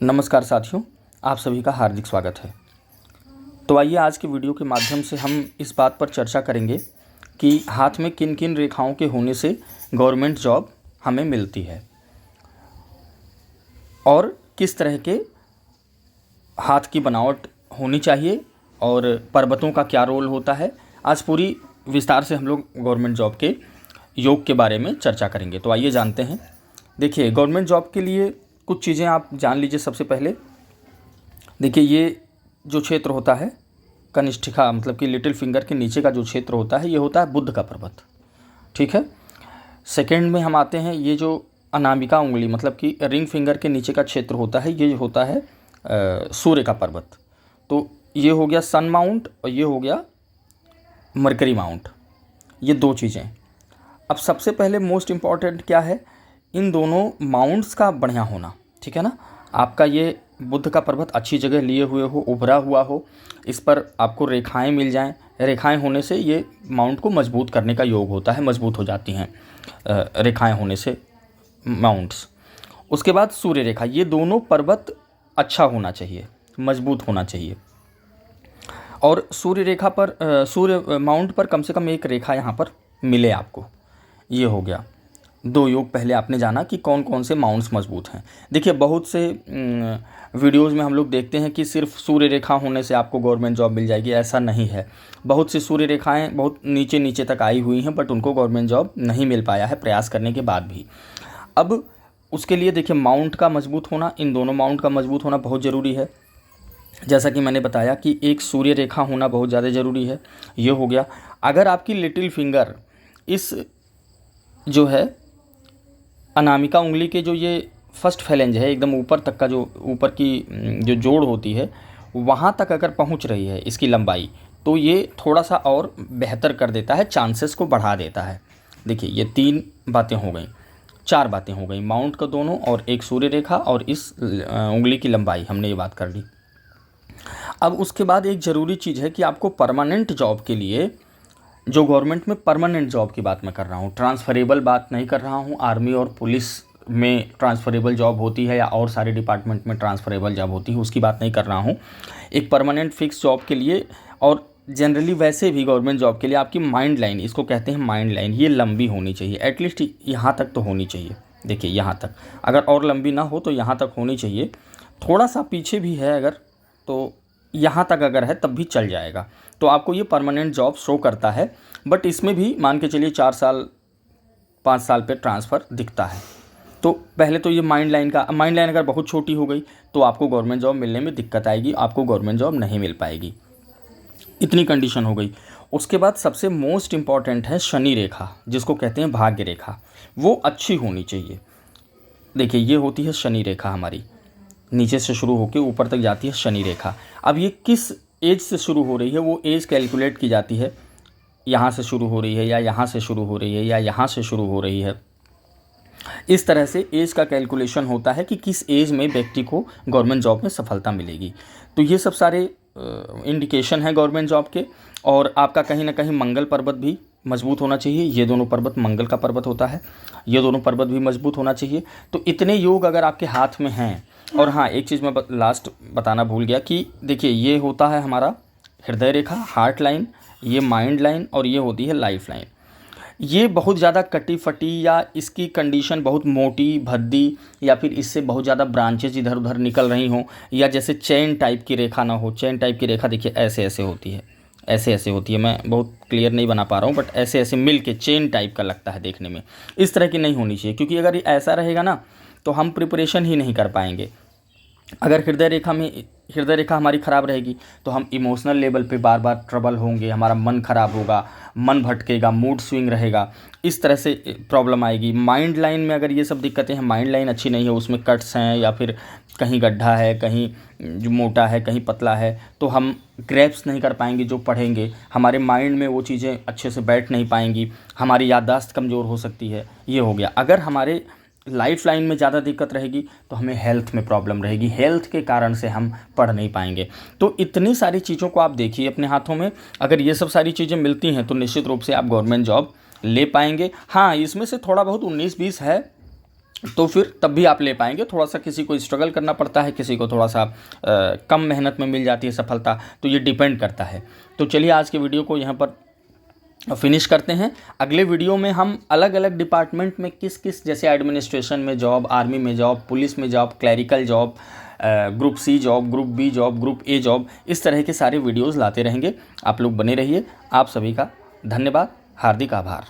नमस्कार साथियों, आप सभी का हार्दिक स्वागत है। तो आइए आज के वीडियो के माध्यम से हम इस बात पर चर्चा करेंगे कि हाथ में किन किन रेखाओं के होने से गवर्नमेंट जॉब हमें मिलती है और किस तरह के हाथ की बनावट होनी चाहिए और पर्वतों का क्या रोल होता है। आज पूरी विस्तार से हम लोग गवर्नमेंट जॉब के योग के बारे में चर्चा करेंगे। तो आइए जानते हैं। देखिए, गवर्नमेंट जॉब के लिए कुछ चीज़ें आप जान लीजिए। सबसे पहले देखिए, ये जो क्षेत्र होता है कनिष्ठिका मतलब कि लिटिल फिंगर के नीचे का जो क्षेत्र होता है, ये होता है बुध का पर्वत। ठीक है। सेकंड में हम आते हैं, ये जो अनामिका उंगली मतलब कि रिंग फिंगर के नीचे का क्षेत्र होता है, ये होता है सूर्य का पर्वत। तो ये हो गया सन माउंट और ये हो गया मरकरी माउंट, ये दो चीज़ें। अब सबसे पहले मोस्ट इम्पॉर्टेंट क्या है, इन दोनों माउंट्स का बढ़िया होना। ठीक है ना। आपका ये बुध का पर्वत अच्छी जगह लिए हुए हो, उभरा हुआ हो, इस पर आपको रेखाएं मिल जाएं। रेखाएं होने से ये माउंट को मजबूत करने का योग होता है, मजबूत हो जाती हैं रेखाएं होने से माउंट्स। उसके बाद सूर्य रेखा, ये दोनों पर्वत अच्छा होना चाहिए, मजबूत होना चाहिए। और सूर्य रेखा पर सूर्य माउंट पर कम से कम एक रेखा यहाँ पर मिले आपको। ये हो गया दो योग। पहले आपने जाना कि कौन कौन से माउंट्स मजबूत हैं। देखिए, बहुत से वीडियोज़ में हम लोग देखते हैं कि सिर्फ सूर्य रेखा होने से आपको गवर्नमेंट जॉब मिल जाएगी, ऐसा नहीं है। बहुत सी सूर्य रेखाएं बहुत नीचे नीचे तक आई हुई हैं, बट उनको गवर्नमेंट जॉब नहीं मिल पाया है प्रयास करने के बाद भी। अब उसके लिए देखिए, माउंट का मजबूत होना, इन दोनों माउंट का मजबूत होना बहुत ज़रूरी है। जैसा कि मैंने बताया कि एक सूर्य रेखा होना बहुत ज़्यादा ज़रूरी है। ये हो गया। अगर आपकी लिटिल फिंगर इस जो है अनामिका उंगली के जो ये फर्स्ट फैलेंज है, एकदम ऊपर तक का जो ऊपर की जो जोड़ होती है, वहाँ तक अगर पहुँच रही है इसकी लंबाई, तो ये थोड़ा सा और बेहतर कर देता है, चांसेस को बढ़ा देता है। देखिए, ये तीन बातें हो गई, चार बातें हो गई, माउंट का दोनों और एक सूर्य रेखा और इस उंगली की लंबाई, हमने ये बात कर ली। अब उसके बाद एक ज़रूरी चीज़ है कि आपको परमानेंट जॉब के लिए, जो गवर्नमेंट में परमानेंट जॉब की बात मैं कर रहा हूँ, ट्रांसफरेबल बात नहीं कर रहा हूँ। आर्मी और पुलिस में ट्रांसफरेबल जॉब होती है या और सारे डिपार्टमेंट में ट्रांसफरेबल जॉब होती है, उसकी बात नहीं कर रहा हूँ। एक परमानेंट फिक्स जॉब के लिए और जनरली वैसे भी गवर्नमेंट जॉब के लिए आपकी माइंड लाइन, इसको कहते हैं माइंड लाइन, ये लंबी होनी चाहिए। एटलीस्ट यहाँ तक तो होनी चाहिए। देखिए, यहाँ तक, अगर और लंबी ना हो तो यहाँ तक होनी चाहिए। थोड़ा सा पीछे भी है अगर, तो यहाँ तक अगर है तब भी चल जाएगा। तो आपको ये परमानेंट जॉब शो करता है। बट इसमें भी मान के चलिए 4 साल 5 साल पे ट्रांसफ़र दिखता है। तो पहले तो ये माइंड लाइन अगर बहुत छोटी हो गई तो आपको गवर्नमेंट जॉब मिलने में दिक्कत आएगी, आपको गवर्नमेंट जॉब नहीं मिल पाएगी। इतनी कंडीशन हो गई। उसके बाद सबसे मोस्ट इम्पॉर्टेंट है शनि रेखा, जिसको कहते हैं भाग्य रेखा, वो अच्छी होनी चाहिए। देखिए, ये होती है शनि रेखा हमारी, नीचे से शुरू होकर ऊपर तक जाती है शनि रेखा। अब ये किस एज से शुरू हो रही है, वो एज कैलकुलेट की जाती है। यहाँ से शुरू हो रही है या यहाँ से शुरू हो रही है या यहाँ से शुरू हो रही है, इस तरह से एज का कैलकुलेशन होता है कि किस एज में व्यक्ति को गवर्नमेंट जॉब में सफलता मिलेगी। तो ये सब सारे इंडिकेशन है गवर्नमेंट जॉब के। और आपका कहीं ना कहीं मंगल पर्वत भी मजबूत होना चाहिए। ये दोनों पर्वत मंगल का पर्वत होता है, ये दोनों पर्वत भी मजबूत होना चाहिए। तो इतने योग अगर आपके हाथ में हैं। और हाँ, एक चीज़ मैं लास्ट बताना भूल गया कि देखिए, ये होता है हमारा हृदय रेखा, हार्ट लाइन, ये माइंड लाइन और ये होती है लाइफ लाइन। ये बहुत ज़्यादा कटी फटी या इसकी कंडीशन बहुत मोटी भद्दी या फिर इससे बहुत ज़्यादा ब्रांचेज इधर उधर निकल रही हों, या जैसे चेन टाइप की रेखा ना हो। चेन टाइप की रेखा देखिए ऐसे ऐसे होती है, ऐसे ऐसे होती है। मैं बहुत क्लियर नहीं बना पा रहा हूँ, बट ऐसे ऐसे मिल के चेन टाइप का लगता है देखने में। इस तरह की नहीं होनी चाहिए, क्योंकि अगर ऐसा रहेगा ना तो हम प्रिपरेशन ही नहीं कर पाएंगे। अगर हृदय रेखा हमारी ख़राब रहेगी तो हम इमोशनल लेवल पे बार बार ट्रबल होंगे, हमारा मन ख़राब होगा, मन भटकेगा, मूड स्विंग रहेगा, इस तरह से प्रॉब्लम आएगी। माइंड लाइन में अगर ये सब दिक्कतें हैं, माइंड लाइन अच्छी नहीं है, उसमें कट्स हैं या फिर कहीं गड्ढा है, कहीं जो मोटा है, कहीं पतला है, तो हम ग्रैप्स नहीं कर पाएंगे जो पढ़ेंगे, हमारे माइंड में वो चीज़ें अच्छे से बैठ नहीं पाएंगी, हमारी याददाश्त कमज़ोर हो सकती है। ये हो गया। अगर हमारे लाइफ लाइन में ज़्यादा दिक्कत रहेगी तो हमें हेल्थ में प्रॉब्लम रहेगी, हेल्थ के कारण से हम पढ़ नहीं पाएंगे। तो इतनी सारी चीज़ों को आप देखिए अपने हाथों में। अगर ये सब सारी चीज़ें मिलती हैं तो निश्चित रूप से आप गवर्नमेंट जॉब ले पाएंगे। हाँ, इसमें से थोड़ा बहुत 19-20 है तो फिर तब भी आप ले पाएंगे। थोड़ा सा किसी को स्ट्रगल करना पड़ता है, किसी को थोड़ा सा कम मेहनत में मिल जाती है सफलता, तो ये डिपेंड करता है। तो चलिए आज के वीडियो को यहाँ पर फिनिश करते हैं। अगले वीडियो में हम अलग अलग डिपार्टमेंट में किस किस, जैसे एडमिनिस्ट्रेशन में जॉब, आर्मी में जॉब, पुलिस में job, clerical job, group C job, group B job, group A job, इस तरह के सारे वीडियोज़ लाते रहेंगे। आप लोग बने रहिए। आप सभी का धन्यवाद, हार्दिक आभार।